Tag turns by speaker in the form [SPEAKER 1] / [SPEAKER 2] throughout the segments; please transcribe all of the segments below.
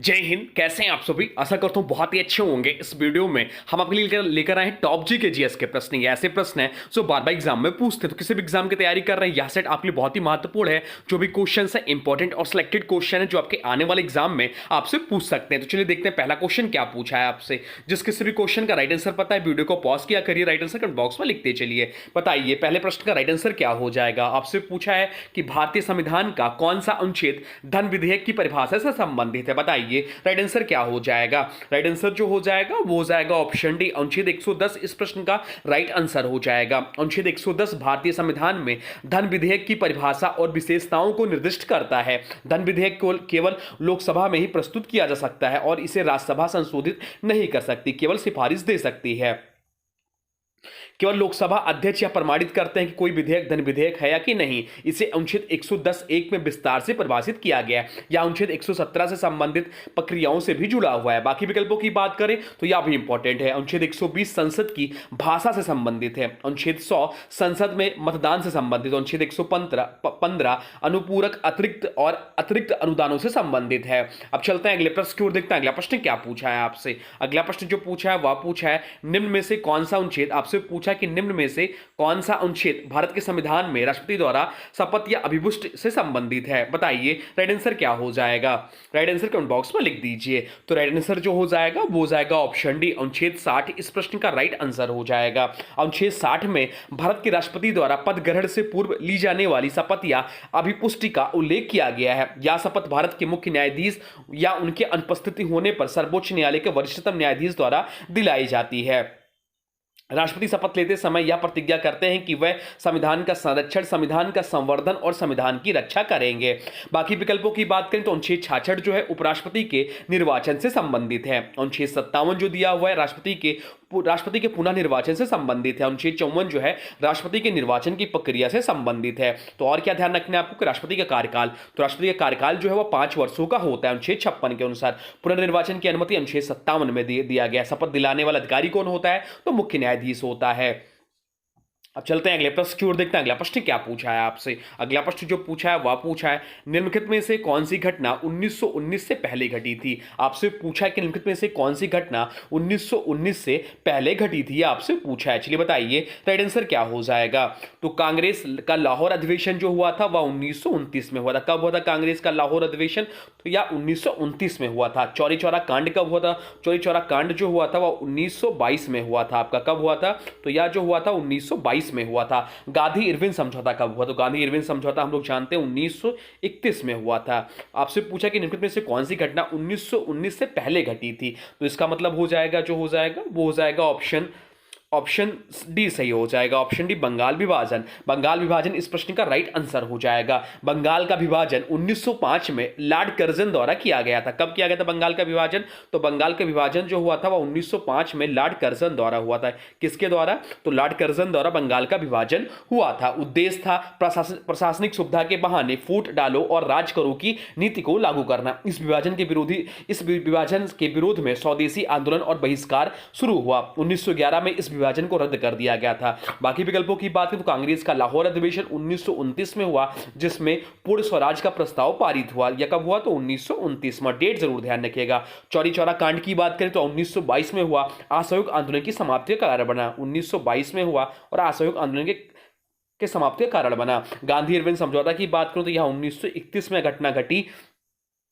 [SPEAKER 1] जय हिंद। कैसे हैं आप सभी? आशा करता हूं बहुत ही अच्छे होंगे। इस वीडियो में हम आपके लिए लेकर आए हैं टॉप जी के जीएस के प्रश्न। ये ऐसे प्रश्न हैं जो बार बार एग्जाम में पूछते हैं, तो किसी भी एग्जाम की तैयारी कर रहे हैं, यह सेट आपके लिए बहुत ही महत्वपूर्ण है। जो भी क्वेश्चन है इंपॉर्टेंट और सिलेक्टेड क्वेश्चन है जो आपके आने वाले एग्जाम में आपसे पूछ सकते हैं। तो चलिए देखते हैं पहला क्वेश्चन क्या पूछा है आपसे। जिस किसी भी क्वेश्चन का राइट आंसर पता है, वीडियो को पॉज किया करिए, राइट आंसर कमेंट बॉक्स में लिखते चलिए। बताइए पहले प्रश्न का राइट आंसर क्या हो जाएगा। आपसे पूछा है कि भारतीय संविधान का कौन सा अनुच्छेद धन विधेयक की परिभाषा से संबंधित है। बताइए राइट आंसर क्या हो जाएगा। राइट आंसर जो हो जाएगा वो हो जाएगा ऑप्शन डी, अनुच्छेद 110 इस प्रश्न का राइट आंसर हो जाएगा। अनुच्छेद 110 भारतीय संविधान में धन विधेयक की परिभाषा और विशेषताओं को निर्दिष्ट करता है। धन विधेयक केवल लोकसभा में ही प्रस्तुत किया जा सकता है और इसे राज्यसभा संशोधित नहीं कर सकती, केवल सिफारिश दे सकती है। केवल लोकसभा अध्यक्ष या प्रमाणित करते हैं कि कोई विधेयक धन विधेयक है या कि नहीं। इसे अनुच्छेद 110(1) में विस्तार से परिभाषित किया गया है या अनुच्छेद 117 से संबंधित प्रक्रियाओं से भी जुड़ा हुआ है। बाकी विकल्पों की बात करें तो यह भी इंपॉर्टेंट है। अनुच्छेद 120 संसद की भाषा से संबंधित है। अनुच्छेद 100 संसद में मतदान से संबंधित। अनुच्छेद 115 अनुपूरक अतिरिक्त अनुदानों से संबंधित है। अब चलते हैं अगले प्रश्न की ओर, देखते हैं अगला प्रश्न क्या पूछा है आपसे। अगला प्रश्न जो पूछा है वह पूछा है निम्न में से कौन सा अनुच्छेद, आपसे पूछा कि निम्न में से कौन सा अनुच्छेद भारत के संविधान में राष्ट्रपति द्वारा शपथ या अभिपुष्ट से संबंधित है। बताइए राइट आंसर क्या हो जाएगा। राइट आंसर कमेंट बॉक्स में लिख दीजिए। तो राइट आंसर जो हो जाएगा वो हो जाएगा ऑप्शन डी, अनुच्छेद 60 इस प्रश्न का राइट आंसर हो जाएगा। अनुच्छेद 60 में भारत के राष्ट्रपति द्वारा पद ग्रहण से पूर्व ली जाने वाली शपथ या अभिपुष्टि का उल्लेख किया गया है। यह शपथ भारत के मुख्य न्यायाधीश या उनके अनुपस्थिति होने पर सर्वोच्च न्यायालय के वरिष्ठतम न्यायाधीश द्वारा दिलाई जाती है। राष्ट्रपति शपथ लेते समय यह प्रतिज्ञा करते हैं कि वह संविधान का संरक्षण, संविधान का संवर्धन और संविधान की रक्षा करेंगे। बाकी विकल्पों की बात करें तो अनुच्छेद 66 जो है उपराष्ट्रपति के निर्वाचन से संबंधित है। अनुच्छेद 57 जो दिया हुआ है राष्ट्रपति के पुनः निर्वाचन से संबंधित है। अनुच्छेद 54 जो है राष्ट्रपति के निर्वाचन की प्रक्रिया से संबंधित है। तो और क्या ध्यान रखना है आपको कि राष्ट्रपति का कार्यकाल, तो राष्ट्रपति का कार्यकाल जो है वह 5 वर्षों का होता है अनुच्छेद 56 के अनुसार। पुनर्निर्वाचन की अनुमति अनुच्छेद 57 में दिया गया। शपथ दिलाने वाला अधिकारी कौन होता है, तो मुख्य न्यायाधीश होता है। अब चलते हैं अगले प्रश्न की ओर, देखते हैं अगला प्रश्न क्या पूछा है आपसे। अगला प्रश्न जो पूछा है वह पूछा है निम्नलिखित में से कौन सी घटना 1919 से पहले घटी थी। आपसे पूछा है कि निम्नलिखित में से कौन सी घटना 1919 से पहले घटी थी, आपसे पूछा है। चलिए बताइए राइट आंसर क्या हो जाएगा। तो कांग्रेस का लाहौर अधिवेशन जो हुआ था वह 1929 में हुआ था। कब हुआ था कांग्रेस का लाहौर अधिवेशन, तो यह 1929 में हुआ था। चौरी चौरा कांड कब हुआ था, चौरी चौरा कांड जो हुआ था वह 1922 में हुआ था। आपका कब हुआ था, तो यह जो हुआ था 1922 में हुआ था। गांधी इरविन समझौता कब हुआ, तो गांधी इरविन समझौता हम लोग जानते हैं 1931 में हुआ था। आपसे पूछा कि निम्नलिखित में से कौन सी घटना 1919 से पहले घटी थी, तो इसका मतलब हो जाएगा जो हो जाएगा वो हो जाएगा ऑप्शन डी सही हो जाएगा। ऑप्शन डी बंगाल विभाजन। बंगाल विभाजन इस प्रश्न का राइट आंसर हो जाएगा। बंगाल का विभाजन 1905 में लॉर्ड कर्जन द्वारा किया गया था। कब किया गया था बंगाल का विभाजन, तो बंगाल का विभाजन जो हुआ था वह 1905 में लॉर्ड कर्जन द्वारा हुआ था। किसके द्वारा, तो लॉर्ड कर्जन द्वारा बंगाल का विभाजन हुआ था। उद्देश्य था प्रशासनिक सुविधा के बहाने फूट डालो और राज करो की नीति को लागू करना। इस विभाजन के विरोध में स्वदेशी आंदोलन और बहिष्कार शुरू हुआ। 1911 में इस विभाजन को रद्द कर दिया गया था। बाकी विकल्पों की बात करें तो कांग्रेस का लाहौर अधिवेशन 1929 में हुआ जिसमें पूर्ण स्वराज का प्रस्ताव पारित हुआ। यह कब हुआ, तो 1929 में। डेट जरूर ध्यान रखिएगा। चौरी चौरा कांड की बात करें तो 1922 में हुआ। असहयोग आंदोलन की समाप्ति का कारण बना। 1922 में हुआ और असहयोग आंदोलन के समाप्ति का कारण बना। गांधी इरविन समझौता की बात करूं तो यह 1931 में घटना घटी,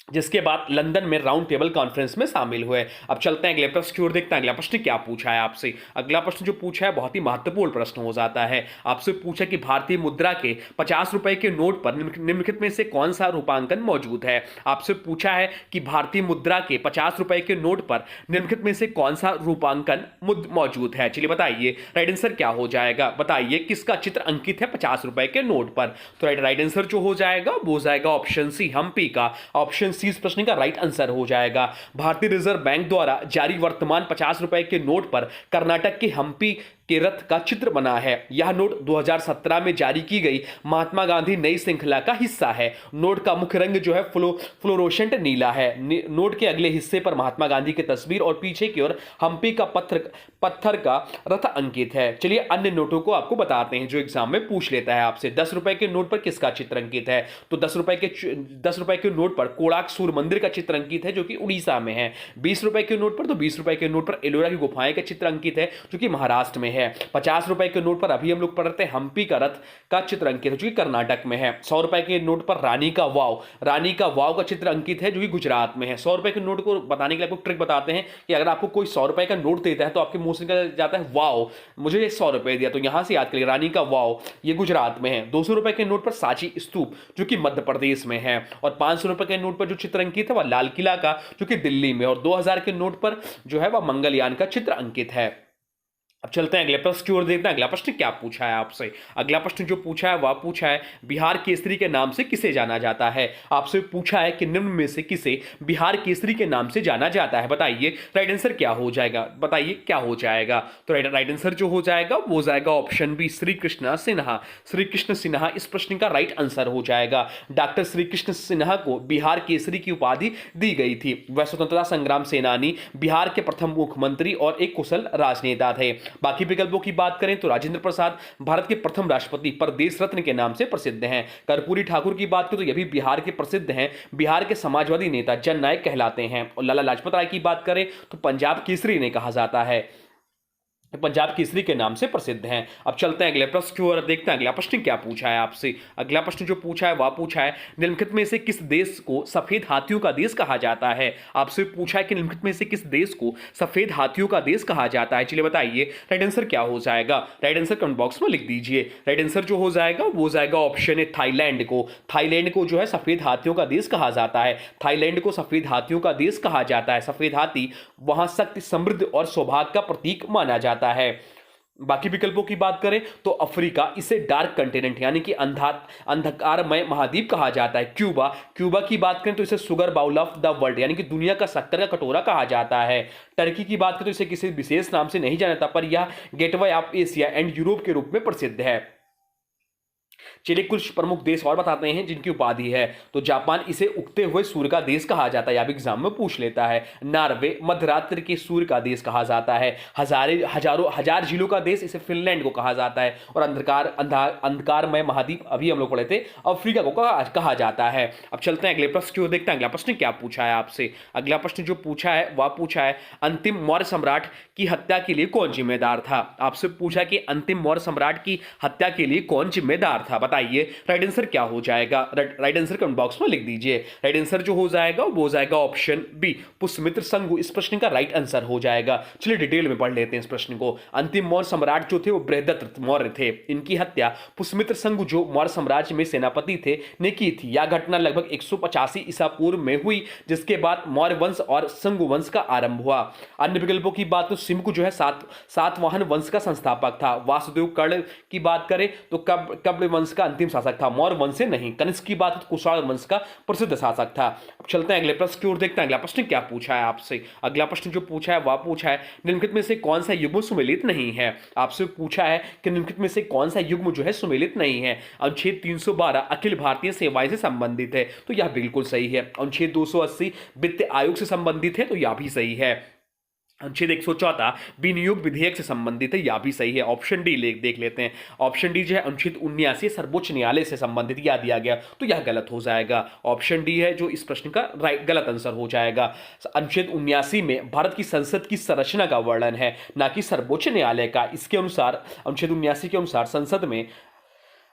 [SPEAKER 1] जिसके बाद लंदन में राउंड टेबल कॉन्फ्रेंस में शामिल हुए। अब चलते हैं अगले प्रश्न की ओर, देखते हैं अगला प्रश्न क्या पूछा है आपसे। अगला प्रश्न जो पूछा है बहुत ही महत्वपूर्ण प्रश्न हो जाता है। आपसे पूछा कि भारतीय मुद्रा के 50 रुपए के नोट पर निम्नलिखित में से कौन सा रूपांकन मौजूद है। आपसे पूछा है कि भारतीय मुद्रा के 50 रुपए के नोट पर निम्नलिखित में से कौन सा रूपांकन मौजूद है। चलिए बताइए राइट आंसर क्या हो जाएगा। बताइए किसका चित्र अंकित है 50 रुपए के नोट पर, तो राइट आंसर जो हो जाएगा वो हो जाएगा ऑप्शन सी, हम्पी का। ऑप्शन सी इस प्रश्न का राइट आंसर हो जाएगा। भारतीय रिजर्व बैंक द्वारा जारी वर्तमान 50 रुपए के नोट पर कर्नाटक के हम्पी के रथ का चित्र बना है। यह नोट 2017 में जारी की गई महात्मा गांधी नई श्रृंखला का हिस्सा है। नोट का मुख्य रंग जो है फ्लोरोसेंट नीला है। नोट के अगले हिस्से पर महात्मा गांधी की तस्वीर और पीछे की ओर हम्पी का पत्थर का रथ अंकित है। चलिए अन्य नोटों को आपको बताते हैं जो एग्जाम में पूछ लेता है आपसे। 10 रुपए के नोट पर किसका चित्र अंकित है? तो 10 रुपए के नोट पर कोणार्क सूर्य मंदिर का चित्र अंकित है जो कि उड़ीसा में है। 20 रुपए के नोट पर, तो 20 रुपए के नोट पर एलोरा की गुफाएं का चित्र अंकित है जो कि महाराष्ट्र में है। 50 रुपए के नोट पर अभी हम लोग पढ़ रहे थे हम्पी का रथ का चित्र अंकित है जो कि कर्नाटक में है। 100 रुपए के नोट पर रानी का वाव का चित्र अंकित है जो कि गुजरात में है। 100 रुपए के नोट को बताने के लिए आपको ट्रिक बताते हैं कि अगर आपको कोई 100 रुपए का नोट देता है तो आपके मुंह से निकल जाता है वाव, मुझे 100 रुपए दिया, तो यहां से याद करिए रानी का वाव ये गुजरात में है। 200 रुपए के नोट पर सांची स्तूप जो कि मध्य प्रदेश में है। और 500 रुपए के नोट पर जो चित्र अंकित है वह लाल किला का जो कि दिल्ली में। और 2000 के नोट पर जो है वह मंगलयान का चित्र अंकित है। अब चलते हैं अगले प्रश्न की ओर, देखते हैं अगला प्रश्न क्या पूछा है आपसे। अगला प्रश्न जो पूछा है वह पूछा है बिहार केसरी के नाम से किसे जाना जाता है। आपसे पूछा है कि निम्न में से किसे बिहार केसरी के नाम से जाना जाता है, बताइए राइट आंसर क्या हो जाएगा, बताइए क्या हो जाएगा। तो राइट आंसर जो हो जाएगा वो हो जाएगा ऑप्शन बी श्री कृष्ण सिन्हा। श्री कृष्ण सिन्हा इस प्रश्न का राइट आंसर हो जाएगा। डॉक्टर श्री कृष्ण सिन्हा को बिहार केसरी की उपाधि दी गई थी। वह स्वतंत्रता संग्राम सेनानी, बिहार के प्रथम मुख्यमंत्री और एक कुशल राजनेता थे। बाकी विकल्पों की बात करें तो राजेंद्र प्रसाद भारत के प्रथम राष्ट्रपति प्रदेश रत्न के नाम से प्रसिद्ध हैं। कर्पूरी ठाकुर की बात करें तो यह भी बिहार के प्रसिद्ध हैं, बिहार के समाजवादी नेता जननायक कहलाते हैं। और लाला लाजपत राय की बात करें तो पंजाब केसरी इन्हें कहा जाता है, पंजाब केसरी के नाम से प्रसिद्ध हैं। अब चलते हैं अगले प्रश्न की ओर, देखते हैं अगला प्रश्न क्या पूछा है आपसे। अगला प्रश्न जो पूछा है वह पूछा है निम्नलिखित में से किस देश को सफेद हाथियों का देश कहा जाता है। आपसे पूछा है कि निम्नलिखित में से किस देश को सफेद हाथियों का देश कहा जाता है। चलिए बताइए राइट आंसर क्या हो जाएगा। राइट आंसर कमेंट बॉक्स में लिख दीजिए। राइट आंसर जो हो जाएगा वो हो जाएगा ऑप्शन है थाईलैंड को। थाईलैंड को जो है सफेद हाथियों का देश कहा जाता है। थाईलैंड को सफेद हाथियों का देश कहा जाता है। सफेद हाथी वहां शक्ति, समृद्धि और सौभाग्य का प्रतीक माना जाता है। बाकी विकल्पों की बात करें तो अफ्रीका, इसे डार्क कंटिनेंट यानी कि अंधकारमय महाद्वीप कहा जाता है। क्यूबा की बात करें तो इसे sugar bowl of the world यानी कि दुनिया का शक्कर का कटोरा कहा जाता है। टर्की की बात करें तो इसे किसी विशेष नाम से नहीं जाना जाता, पर यह gateway of Asia and Europe के रूप में प्रसिद्ध है। चलिए कुछ प्रमुख देश और बताते हैं जिनकी उपाधि है। तो जापान, इसे उगते हुए सूर्य का देश कहा जाता है, या भी एग्जाम में पूछ लेता है। नॉर्वे, मध्यरात्रि के सूर्य का देश कहा जाता है। हजार झीलों का देश, इसे फिनलैंड को कहा जाता है। और अंधकारमय महाद्वीप अभी हम लोग पढ़े थे, अफ्रीका को कहा जाता है। अब चलते हैं अगले प्रश्न की ओर, देखते हैं अगला प्रश्न क्या पूछा है आपसे। अगला प्रश्न जो पूछा है वह पूछा है अंतिम मौर्य सम्राट की हत्या के लिए कौन जिम्मेदार था। आपसे पूछा कि अंतिम मौर्य सम्राट की हत्या के लिए कौन जिम्मेदार था, बताइए राइट आंसर क्या हो जाएगा। राइट आंसर कमेंट बॉक्स में लिख दीजिए। राइट आंसर जो हो जाएगा वो हो जाएगा ऑप्शन बी पुष्यमित्र संगु इस प्रश्न का राइट आंसर हो जाएगा। चलिए डिटेल में पढ़ लेते हैं इस प्रश्न को। अंतिम मौर्य सम्राट जो थे वो बृहदत्त मौर्य थे। इनकी हत्या पुष्यमित्र संगु जो मौर्य साम्राज्य में सेनापति थे ने की थी। यह घटना लगभग 185 ईसा पूर्व में हुई, जिसके बाद मौर्य वंश और संगु वंश का आरंभ हुआ। अन्य विकल्पों की बात तो सिम्कु जो है सातवाहन वंश का संस्थापक था। वासुदेव कर्ण की बात करें तो कब्र वंश का अंतिम शासक था, मौर्य वंश से नहीं। कनिष्क की बात तो कुशाण वंश का प्रसिद्ध शासक था। अब चलते हैं अगले प्रश्न की ओर, देखते हैं अगला प्रश्न क्या पूछा है आपसे। अगला प्रश्न जो पूछा है वह पूछा है निम्नलिखित में से कौन सा युग्म सुमेलित नहीं है। आपसे पूछा है कि निम्नलिखित में से कौन सा युग्म जो है सुमेलित नहीं है। अनुच्छेद 312 अखिल भारतीय सेवाएं से संबंधित है, तो यह बिल्कुल सही है। अनुच्छेद 280 वित्त आयोग से संबंधित है, तो यह भी सही है। अनुच्छेद 114 विनियोग विधेयक से संबंधित है, यह भी सही है। ऑप्शन डी देख लेते हैं। ऑप्शन डी जो है अनुच्छेद 79 सर्वोच्च न्यायालय से संबंधित यह दिया गया, तो यह गलत हो जाएगा। ऑप्शन डी है जो इस प्रश्न का गलत आंसर हो जाएगा। अनुच्छेद 79 में भारत की संसद की संरचना का वर्णन है, ना कि सर्वोच्च न्यायालय का। इसके अनुसार अनुच्छेद 79 के अनुसार संसद में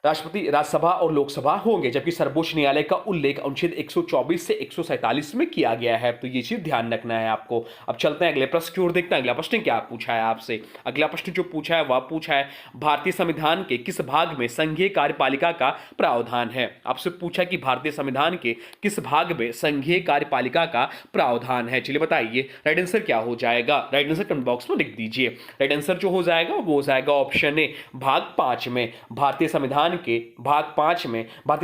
[SPEAKER 1] राष्ट्रपति, राज्यसभा और लोकसभा होंगे, जबकि सर्वोच्च न्यायालय का उल्लेख अनुच्छेद 124 से 147 में किया गया है, तो ये चीज ध्यान रखना है आपको। अब चलते हैं अगले प्रश्न की ओर, देखते हैं अगला प्रश्न क्या पूछा है आपसे। अगला प्रश्न जो पूछा है वह पूछा है भारतीय संविधान के किस भाग में संघीय कार्यपालिका का प्रावधान है। आपसे पूछा कि भारतीय संविधान के किस भाग में संघीय कार्यपालिका का प्रावधान है। चलिए बताइए राइट आंसर क्या हो जाएगा। राइट आंसर कमेंट बॉक्स में लिख दीजिए। राइट आंसर जो हो जाएगा वो हो जाएगा ऑप्शन ए भाग 5 में। भारतीय संविधान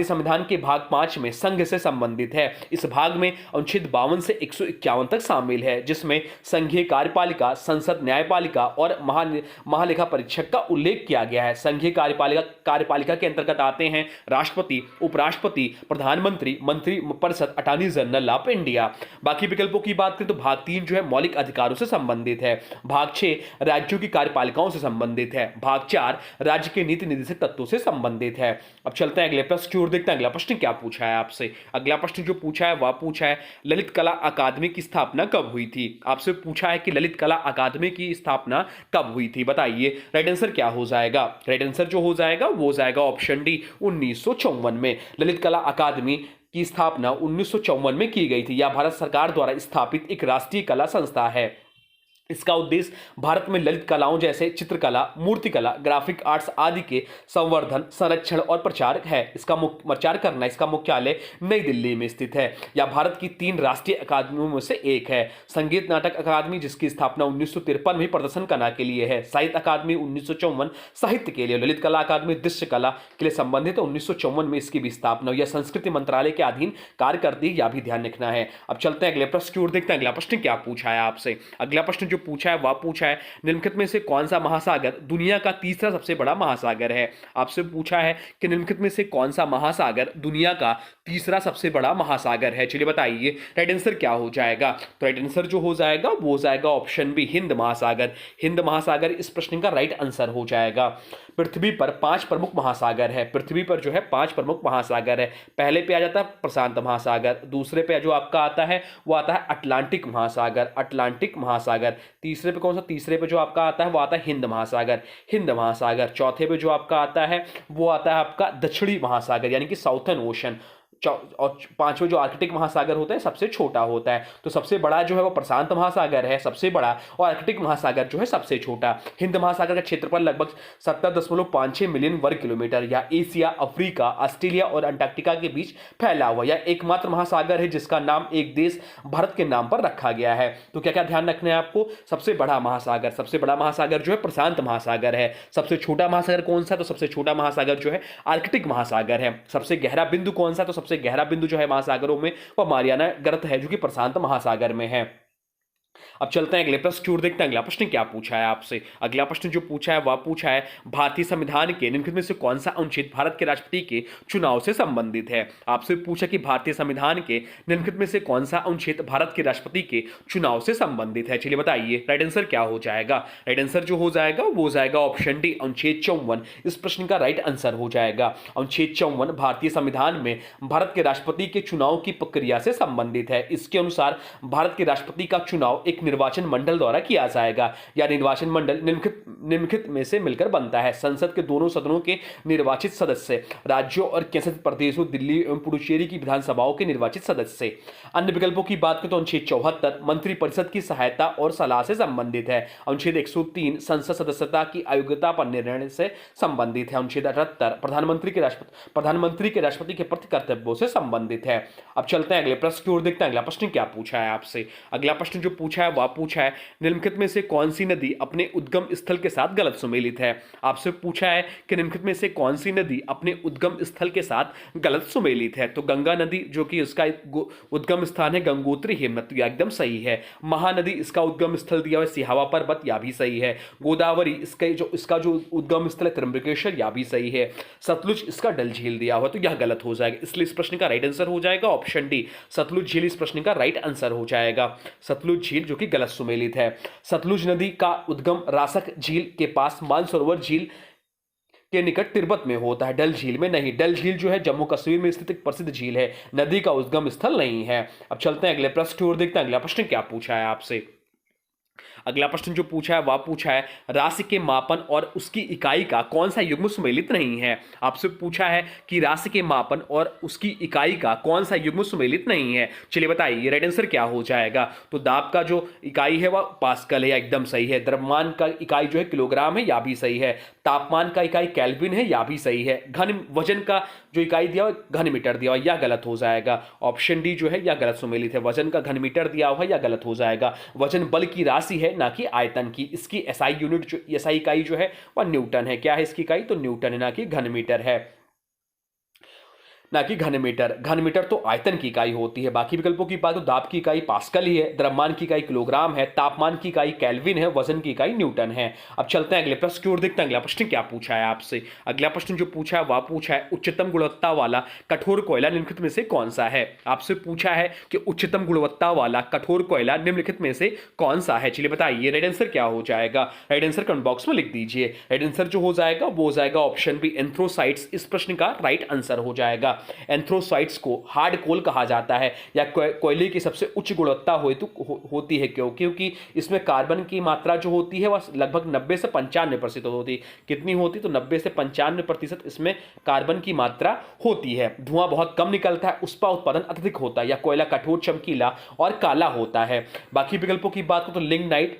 [SPEAKER 1] संविधान के भाग 5 में संघ से संबंधित है। इस भाग में अनुच्छेद 52 से 151 तक शामिल है, जिसमें संघीय कार्यपालिका, संसद, न्यायपालिका और महालेखा परीक्षक का उल्लेख किया गया है। संघीय कार्यपालिका के अंतर्गत आते हैं राष्ट्रपति, उपराष्ट्रपति, प्रधानमंत्री, मंत्रिपरिषद, अटॉर्नी जनरल ऑफ इंडिया। बाकी विकल्पों की बात करें तो भाग 3 जो है मौलिक अधिकारों से संबंधित है, भाग 6 राज्यों की कार्यपालिकाओं से संबंधित है, भाग 4 राज्य के नीति निर्देशक तत्वों से संबंधित है। अब चलते हैं अगले प्रश्न की ओर, देखते हैं अगला प्रश्न क्या पूछा है आपसे। अगला प्रश्न जो पूछा है वह पूछा है ललित कला अकादमी की स्थापना कब हुई थी। आपसे पूछा है कि ललित कला अकादमी की स्थापना कब हुई थी, बताइए राइट आंसर क्या हो जाएगा। राइट आंसर जो हो जाएगा वो हो जाएगा ऑप्शन डी 1954 में। ललित कला अकादमी की स्थापना 1954 में की गई थी। यह भारत सरकार द्वारा स्थापित एक राष्ट्रीय कला संस्था है। इसका उद्देश्य भारत में ललित कलाओं जैसे चित्रकला, मूर्तिकला, ग्राफिक आर्ट्स आदि के संवर्धन, संरक्षण और प्रचार है। इसका प्रचार करना। इसका मुख्यालय नई दिल्ली में स्थित है। यह भारत की 3 राष्ट्रीय अकादमियों में से एक है। संगीत नाटक अकादमी जिसकी स्थापना 1953 में प्रदर्शन कला के लिए है। साहित्य अकादमी 1954 साहित्य के लिए। ललित कला अकादमी दृश्य कला के लिए संबंधित है। 1954 में इसकी भी स्थापना। यह संस्कृति मंत्रालय के अधीन कार्य करती है, यह भी ध्यान रखना है। अब चलते हैं अगले प्रश्न की ओर, देखते हैं अगला प्रश्न क्या पूछा है आपसे। अगला प्रश्न जो पूछा है वह पूछा है निम्नलिखित में से कौन सा महासागर दुनिया का तीसरा सबसे बड़ा महासागर है। आपसे पूछा है कि निम्नलिखित में से कौन सा महासागर दुनिया का तीसरा सबसे बड़ा महासागर है। चलिए बताइए राइट आंसर क्या हो जाएगा। तो राइट आंसर जो हो जाएगा वो हो जाएगा ऑप्शन बी हिंद महासागर। हिंद महासागर इस प्रश्न का राइट आंसर हो जाएगा। पृथ्वी पर 5 प्रमुख महासागर है। पृथ्वी पर जो है 5 प्रमुख महासागर है। पहले पे आ जाता है प्रशांत महासागर, दूसरे पे जो आपका आता है वो आता है अटलांटिक महासागर, अटलांटिक महासागर। तीसरे पे कौन सा, तीसरे पे जो आपका आता है वो आता है हिंद महासागर, हिंद महासागर। चौथे पे जो आपका आता है वो आता है आपका दक्षिणी महासागर यानी कि साउथर्न ओशन। और 5वें जो आर्कटिक महासागर होता है सबसे छोटा होता है। तो सबसे बड़ा जो है वो प्रशांत महासागर है सबसे बड़ा, और आर्कटिक महासागर जो है सबसे छोटा। हिंद महासागर का क्षेत्रफल लगभग 70.56 मिलियन वर्ग किलोमीटर या एशिया, अफ्रीका, ऑस्ट्रेलिया और अंटार्कटिका के बीच फैला हुआ यह एकमात्र महासागर है जिसका नाम एक देश भारत के नाम पर रखा गया है। तो क्या क्या ध्यान रखना है आपको। सबसे बड़ा महासागर जो है प्रशांत महासागर है। सबसे छोटा महासागर कौन सा, तो सबसे छोटा महासागर जो है आर्कटिक महासागर है। सबसे गहरा बिंदु कौन सा, तो सबसे गहरा बिंदु जो है महासागरों में वह मारियाना गर्त है जो कि प्रशांत महासागर में है। अब चलते हैं अगले प्रश्न की ओर, देखते हैं अगला प्रश्न क्या पूछा है आपसे। अगला प्रश्न जो पूछा है वह पूछा है भारतीय संविधान के निम्नलिखित में से कौन सा अनुच्छेद भारत के राष्ट्रपति के चुनाव से संबंधित है। आपसे पूछा कि भारतीय संविधान के निम्नलिखित में से कौन सा अनुच्छेद भारत के राष्ट्रपति के चुनाव से संबंधित है। चलिए बताइए राइट आंसर क्या हो जाएगा। राइट आंसर जो हो जाएगा वो हो जाएगा ऑप्शन डी अनुच्छेद 54। इस प्रश्न का राइट आंसर हो जाएगा अनुच्छेद 54 भारतीय संविधान में भारत के राष्ट्रपति के चुनाव की प्रक्रिया से संबंधित है। इसके अनुसार भारत के राष्ट्रपति का चुनाव एक निर्वाचन मंडल द्वारा किया जाएगा। या निर्वाचन मंडल निम्नलिखित में से मिलकर बनता है। संसद के दोनों सदनों के निर्वाचित सदस्य, राज्यों और केंद्रशासित प्रदेशों दिल्ली एवं पुडुचेरी की विधानसभाओं के निर्वाचित सदस्य। अन्य विकल्पों की बात करें तो अनुच्छेद 74 मंत्रिपरिषद की सहायता और सलाह से संबंधित है। अनुच्छेद 103 संसद सदस्यता की अयोग्यता पर निर्णय से संबंधित है। अनुच्छेद 78 प्रधानमंत्री के राष्ट्रपति के प्रति कर्तव्यों से संबंधित है। अब चलते हैं अगले प्रश्न की ओर, देखते हैं अगला प्रश्न क्या पूछा है आपसे। अगला प्रश्न जो पूछा है वह पूछा है निम्नलिखित में से कौन सी नदी अपने उद्गम स्थल के साथ गलत सुमेलित है। आपसे पूछा है कि निम्नलिखित में से कौन सी नदी अपने उद्गम स्थल के साथ गलत सुमेलित है। तो गंगा नदी जो कि इसका उद्गम स्थान है गंगोत्री हेमनद, यह एकदम सही है। महानदी इसका उद्गम स्थल दिया हुआ है सिहावा पर्वत, यह भी सही है। गोदावरी इसका जो उद्गम स्थल है त्र्यंबकेश्वर, यह भी सही है। सतलुज इसका डल झील दिया हुआ तो यह गलत हो जाएगा। इसलिए इस प्रश्न का राइट आंसर हो जाएगा ऑप्शन डी सतलुज झील। इस प्रश्न का राइट आंसर हो जाएगा सतलुज झील जो कि गलत सुमेलित है। सतलुज नदी का उद्गम रासक झील के पास मानसरोवर झील के निकट तिब्बत में होता है, डल झील में नहीं। डल झील जो है जम्मू कश्मीर में स्थित एक प्रसिद्ध झील है, नदी का उद्गम स्थल नहीं है। अब चलते हैं अगले प्रश्न की ओर, देखते हैं अगला प्रश्न क्या पूछा है आपसे। अगला प्रश्न जो पूछा है वह पूछा है राशि के मापन और उसकी इकाई का कौन सा युग्म सुमेलित नहीं है। आपसे पूछा है कि राशि के मापन और उसकी इकाई का कौन सा युग्म सुमेलित नहीं है। चलिए बताइए राइट आंसर क्या हो जाएगा। तो दाब का जो इकाई है वह पास्कल है, या एकदम सही है। द्रव्यमान का इकाई जो है किलोग्राम है, या भी सही है। तापमान का इकाई केल्विन है, या भी सही है। वजन का जो इकाई दिया हुआ घन मीटर दिया हुआ, यह गलत हो जाएगा। ऑप्शन डी जो है यह गलत सुमेलित है। वजन का घन मीटर दिया हुआ यह गलत हो जाएगा। वजन बल की राशि है ना कि आयतन की। इसकी एसआई यूनिट जो एसआई इकाई जो है वह न्यूटन है। क्या है इसकी इकाई, तो न्यूटन है ना कि घन मीटर है। ना कि घन मीटर। घन मीटर तो आयतन की इकाई होती है। बाकी विकल्पों की बात तो दाब की इकाई पास्कल ही है, द्रव्यमान की इकाई किलोग्राम है, तापमान की इकाई केल्विन है, वजन की इकाई न्यूटन है। अब चलते हैं अगले प्रश्न की ओर, देखते हैं अगला प्रश्न क्या पूछा है आपसे। अगला प्रश्न जो पूछा है वह पूछा है उच्चतम गुणवत्ता वाला कठोर कोयला निम्नलिखित में से कौन सा है। आपसे पूछा है कि उच्चतम गुणवत्ता वाला कठोर कोयला निम्नलिखित में से कौन सा है। चलिए बताइए राइट आंसर क्या हो जाएगा। राइट आंसर कमेंट बॉक्स में लिख दीजिए। राइट आंसर जो हो जाएगा वो हो जाएगा ऑप्शन बी एंथ्रोसाइट्स। इस प्रश्न का राइट आंसर हो जाएगा। एंथ्रोसाइट्स को हार्ड कोल कहा जाता है या कोयले की सबसे उच्च गुणवत्ता होती है। क्यों? क्योंकि इसमें कार्बन की मात्रा जो होती है वह लगभग 90 से 95% होती है। कितनी होती? तो 90 से 95% इसमें कार्बन की मात्रा होती है। धुआं बहुत कम निकलता है, उसका उत्पादन अत्यधिक होता है। या कोयला कठोर, चमकीला और काला होता है। बाकी विकल्पों की बात करें तो लिग्नाइट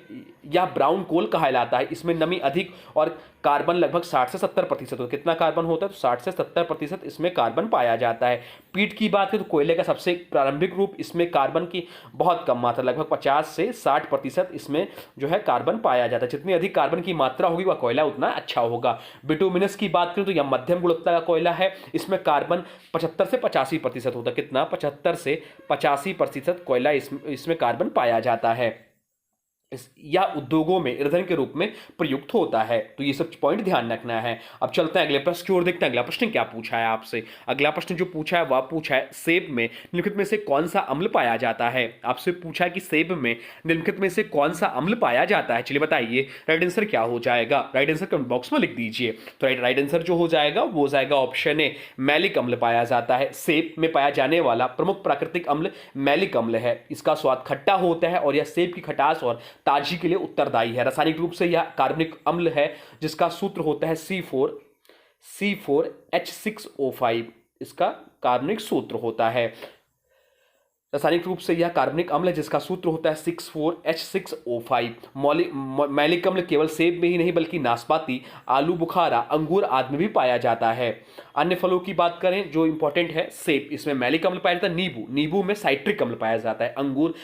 [SPEAKER 1] या ब्राउन कोल कहलाता है। इसमें नमी अधिक और कार्बन लगभग 60 से 70% होता है। कितना कार्बन होता है? तो 60 से 70% इसमें कार्बन पाया जाता है। पीट की बात करें तो कोयले का सबसे प्रारंभिक रूप, इसमें कार्बन की बहुत कम मात्रा, लगभग 50 से 60% इसमें जो है कार्बन पाया जाता है। जितनी अधिक कार्बन की मात्रा होगी वह कोयला उतना अच्छा होगा। बिटुमिनस की बात करें तो यह मध्यम गुणवत्ता का कोयला है। इसमें कार्बन 75 से 85% होता है। कितना? 75 से 85% कोयला इसमें कार्बन पाया जाता है या उद्योगों में ईंधन के रूप में प्रयुक्त होता है। तो ये सब पॉइंट ध्यान रखना है। अब चलते हैं अगले प्रश्न की ओर, देखते हैं अगला प्रश्न क्या पूछा है आपसे। अगला प्रश्न जो पूछा है वह पूछा है सेब में निम्नलिखित में से कौन सा अम्ल पाया जाता है। आपसे पूछा है कि सेब में निम्नलिखित में से कौन सा अम्ल पाया जाता है। चलिए बताइए राइट आंसर क्या हो जाएगा। राइट आंसर कमेंट बॉक्स में लिख दीजिए। तो राइट आंसर जो हो जाएगा वो हो जाएगा ऑप्शन ए मैलिक अम्ल पाया जाता है। सेब में पाया जाने वाला प्रमुख प्राकृतिक अम्ल मैलिक अम्ल है। इसका स्वाद खट्टा होता है और यह सेब की खटास और ताजगी के लिए उत्तरदायी है। रासायनिक रूप से यह कार्बनिक अम्ल है जिसका सूत्र होता है C4H6O5। इसका कार्बनिक सूत्र होता है। रासायनिक रूप से यह कार्बनिक अम्ल है जिसका सूत्र होता है 6,4H6O5। मैलिक अम्ल केवल सेब में ही नहीं बल्कि नाशपाती, आलू बुखारा, अंगूर आदि में भी पाया जाता है। अन्य फलों की बात करें जो इंपॉर्टेंट है, सेब, इसमें मैलिक अम्ल पाया जाता है। नींबू में साइट्रिक अम्ल पाया जाता है। अंगूर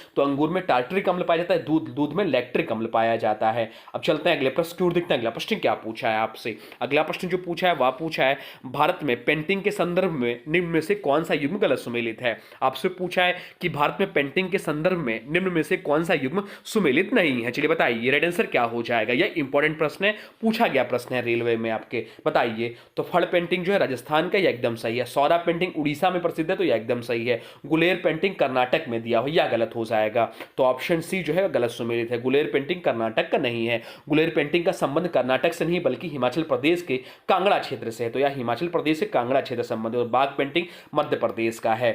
[SPEAKER 1] में टार्टरिक अम्ल पाया जाता है। दूध में लैक्टिक अम्ल पाया जाता है। अब चलते हैं अगले प्रश्न की ओर, देखते हैं अगला प्रश्न क्या पूछा है आपसे। अगला प्रश्न जो पूछा है वह पूछा है भारत में पेंटिंग के संदर्भ में निम्न में से कौन सा युग्म गलत सुमेलित है। आपसे पूछा है कि भारत में पेंटिंग के संदर्भ में निम्न में से कौन सा युग्म सुमेलित नहीं है। चलिए बताइए राइट आंसर क्या हो जाएगा। यह इंपॉर्टेंट प्रश्न है, पूछा गया प्रश्न है रेलवे में आपके। बताइए तो फड़ पेंटिंग जो है राजस्थान का, यह एकदम सही है। सौरा पेंटिंग उड़ीसा में प्रसिद्ध है, तो यह एकदम सही है। गुलेर पेंटिंग कर्नाटक में दिया हो, यह गलत हो जाएगा। तो ऑप्शन सी जो है गलत सुमेलित है। गुलेर पेंटिंग कर्नाटक का नहीं है। गुलेर पेंटिंग का संबंध कर्नाटक से नहीं बल्कि हिमाचल प्रदेश के कांगड़ा क्षेत्र से है। तो यह हिमाचल प्रदेश से कांगड़ा क्षेत्र संबंध है। और बाघ पेंटिंग मध्य प्रदेश का है।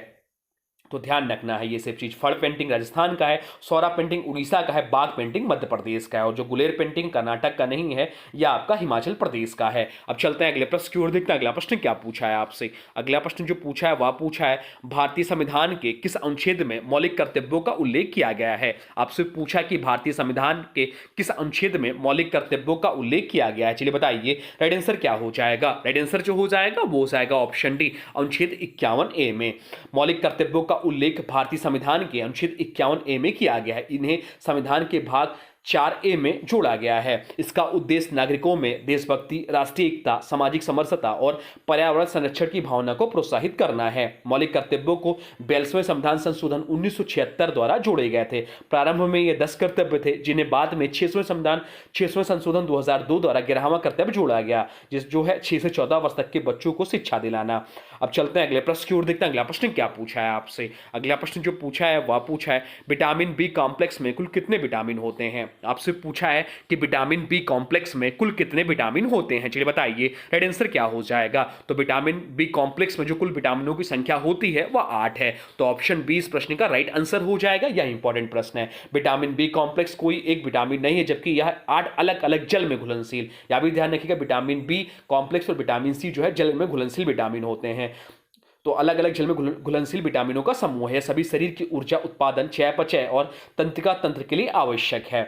[SPEAKER 1] तो ध्यान रखना है ये सब चीज। फड़ पेंटिंग राजस्थान का है, सौरा पेंटिंग उड़ीसा का है, बाघ पेंटिंग मध्य प्रदेश का है। और जो गुलेर पेंटिंग कर्नाटक का नहीं है, यह आपका हिमाचल प्रदेश का है। अब चलते हैं अगले प्रश्न की ओर, देखते हैं अगला प्रश्न क्या पूछा है आपसे। अगला प्रश्न जो पूछा है वह पूछा है भारतीय संविधान के किस अनुच्छेद में मौलिक कर्तव्यों का उल्लेख किया गया है। आपसे पूछा कि भारतीय संविधान के किस अनुच्छेद में मौलिक कर्तव्यों का उल्लेख किया गया है। चलिए बताइए राइट आंसर क्या हो जाएगा। राइट आंसर जो हो जाएगा वो हो जाएगा ऑप्शन डी अनुच्छेद 51A में। मौलिक कर्तव्यों का उल्लेख भारतीय संविधान के अनुच्छेद 51A में किया गया है। इन्हें संविधान के भाग 4A में जोड़ा गया है। इसका उद्देश्य नागरिकों में देशभक्ति, राष्ट्रीय एकता, सामाजिक समरसता और पर्यावरण संरक्षण की भावना को प्रोत्साहित करना है। मौलिक कर्तव्यों को 42वें संविधान संशोधन 1976 द्वारा जोड़े गए थे। प्रारंभ में ये 10 कर्तव्य थे जिन्हें बाद में 6वें संशोधन 2002 द्वारा 11वां कर्तव्य जोड़ा गया, जो है 6 से 14 वर्ष तक के बच्चों को शिक्षा दिलाना। अब चलते हैं अगले प्रश्न की ओर, देखते हैं अगला प्रश्न क्या पूछा है आपसे। अगला प्रश्न जो पूछा है वह पूछा है विटामिन बी कॉम्प्लेक्स में कुल कितने विटामिन होते हैं। आपसे पूछा है कि विटामिन बी कॉम्प्लेक्स में कुल कितने विटामिन होते हैं। चलिए बताइए राइट आंसर क्या हो जाएगा। तो विटामिन बी कॉम्प्लेक्स में जो कुल विटामिनों की संख्या होती है वह 8 है। तो ऑप्शन बी इस प्रश्न का राइट आंसर हो जाएगा। यह इंपॉर्टेंट प्रश्न है। विटामिन बी कॉम्प्लेक्स कोई एक विटामिन नहीं है, जबकि यह 8 अलग अलग जल में घुलनशील, यह भी ध्यान रखिएगा, विटामिन बी कॉम्प्लेक्स और विटामिन सी जो है जल में घुलनशील विटामिन होते हैं। तो अलग अलग जल में घुलनशील विटामिनों का समूह है। सभी शरीर की ऊर्जा उत्पादन, चयापचय और तंत्रिका तंत्र के लिए आवश्यक है।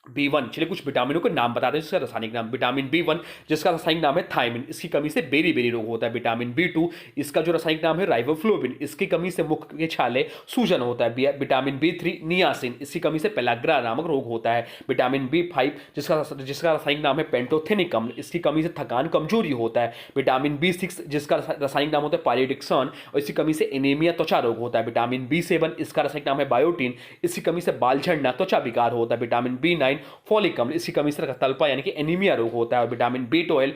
[SPEAKER 1] B1, चलिए कुछ विटामिनों के नाम बता दें जिसका रासायनिक नाम। विटामिन B1 जिसका रासायनिक नाम है थायमिन, इसकी कमी से बेरी-बेरी रोग होता है। विटामिन B2 इसका जो रासायनिक नाम है राइबोफ्लोविन, इसकी कमी से मुख के छाले सूजन होता है। विटामिन B3 नियासिन, इसकी कमी से पेलाग्रा नामक रोग होता है। विटामिन B5 जिसका रासायनिक नाम है पेंटोथेनिक अम्ल, इसकी कमी से थकान कमजोरी होता है। विटामिन B6 जिसका रासायनिक नाम होता है पायरिडिक्सन और इसकी कमी से एनीमिया त्वचा रोग होता है। विटामिन B7 इसका रासायनिक नाम है बायोटिन, इसकी कमी से बाल झड़ना त्वचा विकार होता है। विटामिन B9 फॉलिक अम्ल, इसकी कमी से तलपा यानी कि एनीमिया रोग होता है। और विटामिन B12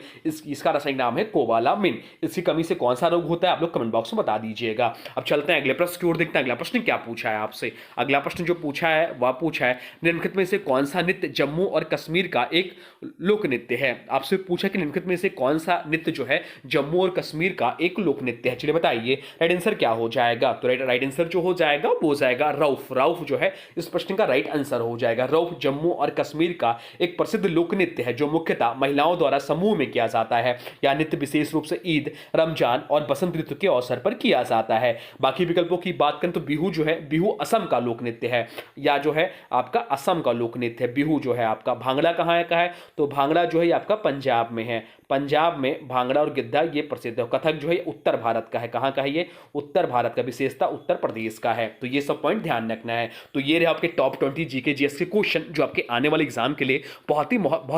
[SPEAKER 1] इसका रासायनिक नाम है कोबालामिन, इसकी कमी से कौन सा रोग होता है आप लोग कमेंट बॉक्स में बता दीजिएगा। अब चलते हैं अगले प्रश्न की ओर, देखते हैं अगला प्रश्न क्या पूछा है आपसे। अगला प्रश्न जो पूछा है वह पूछा है निम्नलिखित में से कौन सा नृत्य जम्मू और कश्मीर का एक लोक नृत्य है। आपसे पूछा कि निम्नलिखित में से कौन सा नृत्य जो है जम्मू और कश्मीर का एक लोक नृत्य है। चलिए बताइए राइट आंसर क्या हो जाएगा। तो राइट आंसर जो हो जाएगा वो हो जाएगा रऊफ। रऊफ जो है इस प्रश्न का राइट आंसर हो जाएगा। रऊफ जम्मू और कश्मीर का एक प्रसिद्ध लोक नृत्य है जो मुख्यतः महिलाओं द्वारा समूह में किया जाता है। यह नृत्य विशेष रूप से ईद, रमजान और बसंत ऋतु के अवसर पर किया जाता है। बाकी विकल्पों की बात करें तो बिहू जो है, बिहू असम का लोक नृत्य है, या जो है आपका असम का लोक नृत्य है। बिहू जो है आपका। भांगड़ा कहाँ का है तो भांगड़ा जो है आपका पंजाब में है। पंजाब में भांगड़ा और गिद्धा ये प्रसिद्ध है। कथक जो है उत्तर भारत का है। कहाँ का है ये? उत्तर भारत का, विशेषता उत्तर प्रदेश का है। तो ये सब पॉइंट ध्यान रखना है। तो ये रहे आपके टॉप 20 जीके जीएस के क्वेश्चन जो आपके आने वाले एग्जाम के लिए बहुत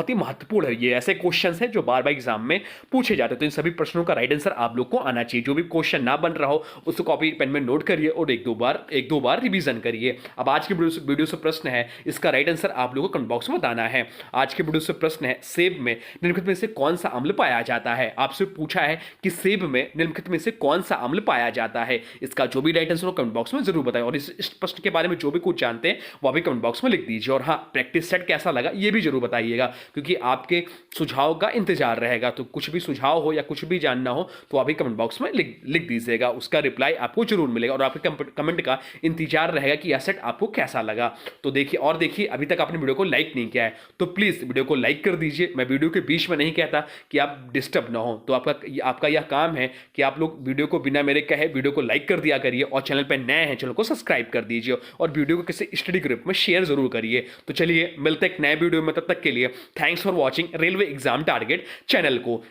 [SPEAKER 1] ही महत्वपूर्ण है। ये ऐसे क्वेश्चन हैं जो बार बार एग्जाम में पूछे जाते हैं। तो इन सभी प्रश्नों का राइट आंसर आप लोग को आना चाहिए। जो भी क्वेश्चन ना बन रहा हो उसको कॉपी पेन में नोट करिए और एक दो बार रिवीजन करिए। अब आज के वीडियो से प्रश्न है, इसका राइट आंसर आप लोगों को कमेंट बॉक्स में बताना है। आज के वीडियो से प्रश्न है सेब में निम्नलिखित में से कौन सा अम्ल पाया जाता है। आपसे पूछा है कि सेब में निम्नलिखित में से कौन सा अम्ल पाया जाता है। इसका जो भी राइट आंसर हो कमेंट बॉक्स में जरूर बताएं और इस प्रश्न के बारे में जो भी कुछ जानते हैं वो भी कमेंट बॉक्स में लिख दीजिए। और हाँ, प्रैक्टिस सेट कैसा लगा ये भी जरूर बताइएगा क्योंकि आपके सुझाव का इंतजार रहेगा। तो कुछ भी सुझाव हो या कुछ भी जानना हो तो अभी कमेंट बॉक्स में लिख दीजिएगा, उसका रिप्लाई आपको जरूर मिलेगा और आपके कमेंट का इंतजार रहेगा कि यह सेट आपको कैसा लगा। तो देखिए अभी तक आपने वीडियो को लाइक नहीं किया है तो प्लीज वीडियो को लाइक कर दीजिए। मैं वीडियो के बीच में नहीं कहता कि आप डिस्टर्ब ना हो, तो आपका यह काम है कि आप लोग वीडियो को बिना मेरे कहे वीडियो को लाइक कर दिया करिए और चैनल पर नए हैं चैनल को सब्सक्राइब कर दीजिए और वीडियो को किसी स्टडी ग्रुप में शेयर जरूर करिए। तो चलिए मिलते हैं एक नए वीडियो में, तब तक के लिए thanks for watching railway exam target channel को।